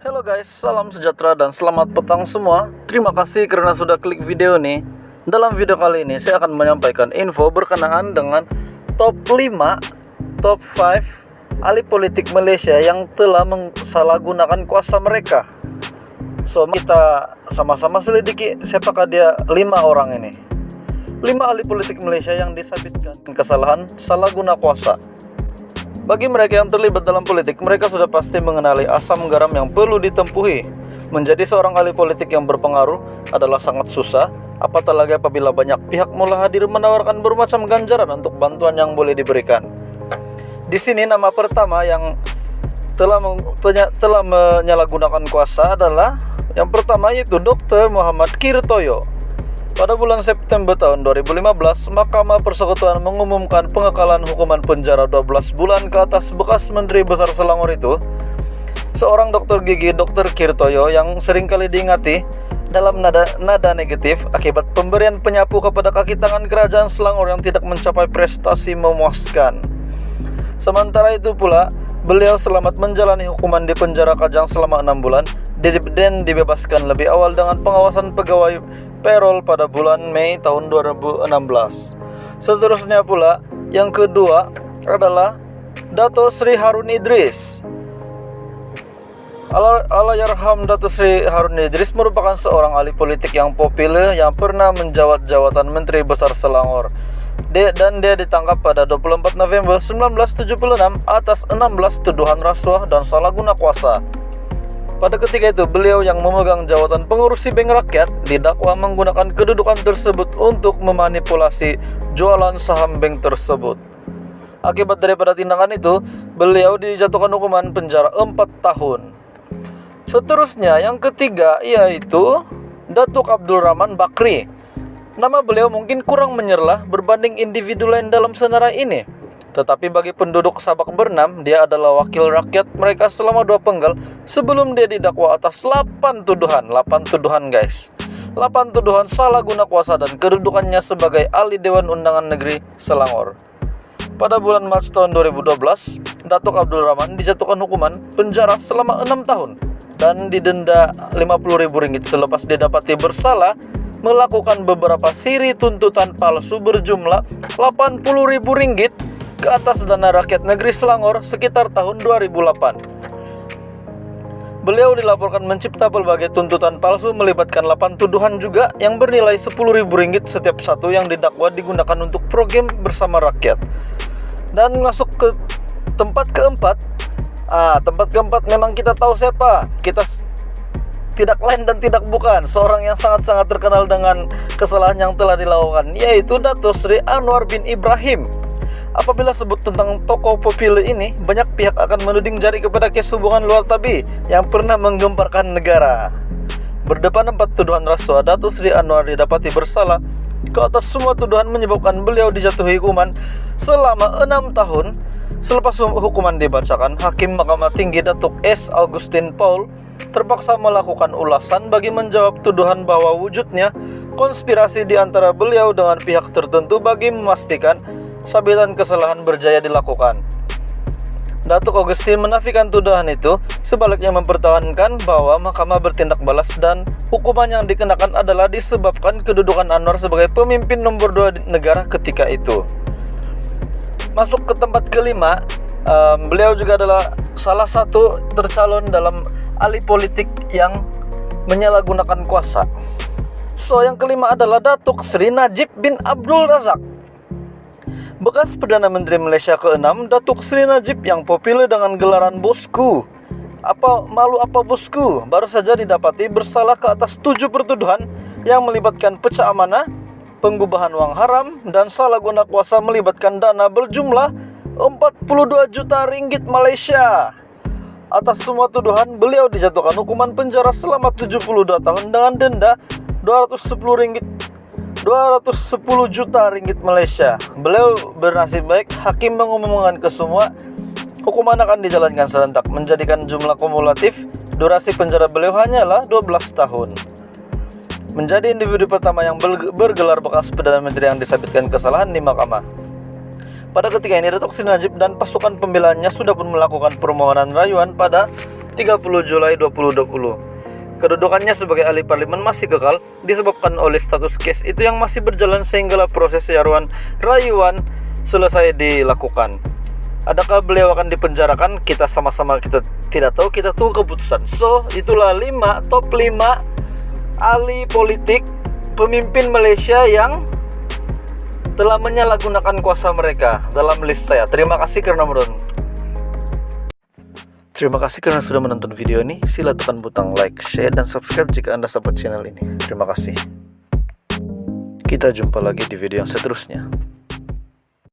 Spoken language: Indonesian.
Halo guys, salam sejahtera dan selamat petang semua. Terima kasih karena sudah klik video ini. Dalam video kali ini saya akan menyampaikan info berkenaan dengan top 5, top 5 ahli politik Malaysia yang telah mensalahgunakan kuasa mereka. So, kita sama-sama selidiki siapakah dia 5 orang ini. 5 ahli politik Malaysia yang disabitkan kesalahan salah guna kuasa. Bagi mereka yang terlibat dalam politik, mereka sudah pasti mengenali asam garam yang perlu ditempuhi. Menjadi seorang ahli politik yang berpengaruh adalah sangat susah, apatah lagi apabila banyak pihak mulai hadir menawarkan bermacam ganjaran untuk bantuan yang boleh diberikan. Di sini nama pertama yang telah menyalahgunakan kuasa adalah yang pertama, yaitu Dr. Muhammad Kirtoyo. Pada bulan September tahun 2015, Mahkamah Persekutuan mengumumkan pengekalan hukuman penjara 12 bulan ke atas bekas Menteri Besar Selangor itu, seorang dokter gigi Dr. Kirtoyo yang seringkali diingati dalam nada negatif akibat pemberian penyapu kepada kaki tangan kerajaan Selangor yang tidak mencapai prestasi memuaskan. Sementara itu pula, beliau selamat menjalani hukuman di penjara Kajang selama 6 bulan dan dibebaskan lebih awal dengan pengawasan pegawai payroll pada bulan Mei tahun 2016. Seterusnya pula, yang kedua adalah Dato Sri Harun Idris. Allahyarham Dato Sri Harun Idris merupakan seorang ahli politik yang populer yang pernah menjawat jawatan Menteri Besar Selangor. Dan dia ditangkap pada 24 November 1976 atas 16 tuduhan rasuah dan salah guna kuasa. Pada ketika itu, beliau yang memegang jawatan pengurusi bank rakyat didakwa menggunakan kedudukan tersebut untuk memanipulasi jualan saham bank tersebut. Akibat daripada tindakan itu, beliau dijatuhkan hukuman penjara 4 tahun. Seterusnya, yang ketiga yaitu Datuk Abdul Rahman Bakri. Nama beliau mungkin kurang menyerlah berbanding individu lain dalam senarai ini. Tetapi bagi penduduk Sabak Bernam, dia adalah wakil rakyat mereka selama 2 penggal sebelum dia didakwa atas 8 tuduhan guys. 8 tuduhan salah guna kuasa dan kedudukannya sebagai ahli Dewan Undangan Negeri Selangor. Pada bulan Maret tahun 2012, Datuk Abdul Rahman dijatuhkan hukuman penjara selama 6 tahun dan didenda Rp50.000 selepas didapati bersalah melakukan beberapa siri tuntutan palsu berjumlah Rp80.000 ke atas dana rakyat negeri Selangor sekitar tahun 2008. Beliau dilaporkan mencipta berbagai tuntutan palsu melibatkan 8 tuduhan juga yang bernilai Rp10.000 setiap satu yang didakwa digunakan untuk program bersama rakyat. Dan masuk ke tempat keempat. Tempat keempat memang kita tahu siapa. Kita tidak lain dan tidak bukan seorang yang sangat-sangat terkenal dengan kesalahan yang telah dilakukan, yaitu Dato Sri Anwar bin Ibrahim. Apabila sebut tentang tokoh populer ini, banyak pihak akan menuding jari kepada kes hubungan luar tabi yang pernah menggemparkan negara. Berdepan 4 tuduhan rasuah, Dato Sri Anwar didapati bersalah ke atas semua tuduhan menyebabkan beliau dijatuhi hukuman selama 6 tahun. Selepas hukuman dibacakan, Hakim Mahkamah Tinggi Datuk S. Augustin Paul terpaksa melakukan ulasan bagi menjawab tuduhan bahwa wujudnya konspirasi di antara beliau dengan pihak tertentu bagi memastikan sabitan kesalahan berjaya dilakukan. Datuk Augustin menafikan tuduhan itu, sebaliknya mempertahankan bahwa mahkamah bertindak balas dan hukuman yang dikenakan adalah disebabkan kedudukan Anwar sebagai pemimpin nomor 2 negara ketika itu. Masuk ke tempat kelima, beliau juga adalah salah satu tercalon dalam ahli politik yang menyalahgunakan kuasa. So, yang kelima adalah Datuk Sri Najib bin Abdul Razak. Bekas Perdana Menteri Malaysia ke-6, Datuk Sri Najib yang populer dengan gelaran bosku. Apa bosku? Baru saja didapati bersalah ke atas 7 pertuduhan yang melibatkan pecah amanah, penggubahan wang haram, dan salah guna kuasa melibatkan dana berjumlah Rp42 juta Malaysia. Atas semua tuduhan, beliau dijatuhkan hukuman penjara selama 72 tahun dengan denda Rp210 juta Malaysia. Beliau bernasib baik, hakim mengumumkan ke semua hukuman akan dijalankan serentak, menjadikan jumlah kumulatif durasi penjara beliau hanyalah 12 tahun. Menjadi individu pertama yang bergelar bekas Perdana Menteri yang disabitkan kesalahan di mahkamah. Pada ketika ini, Datuk Sri Najib dan pasukan pembelaannya sudah pun melakukan permohonan rayuan pada 30 Juli 2020. Kedudukannya sebagai ahli parlemen masih kekal disebabkan oleh status case itu yang masih berjalan sehinggalah proses rayuan selesai dilakukan. Adakah beliau akan dipenjarakan? Kita sama-sama kita tidak tahu, kita tunggu keputusan. So, itulah 5 top 5 ahli politik pemimpin Malaysia yang telah menyalahgunakan kuasa mereka dalam list saya. Terima kasih karena menonton. Terima kasih karena sudah menonton video ini. Sila tekan butang like, share, dan subscribe jika Anda support channel ini. Terima kasih. Kita jumpa lagi di video yang seterusnya.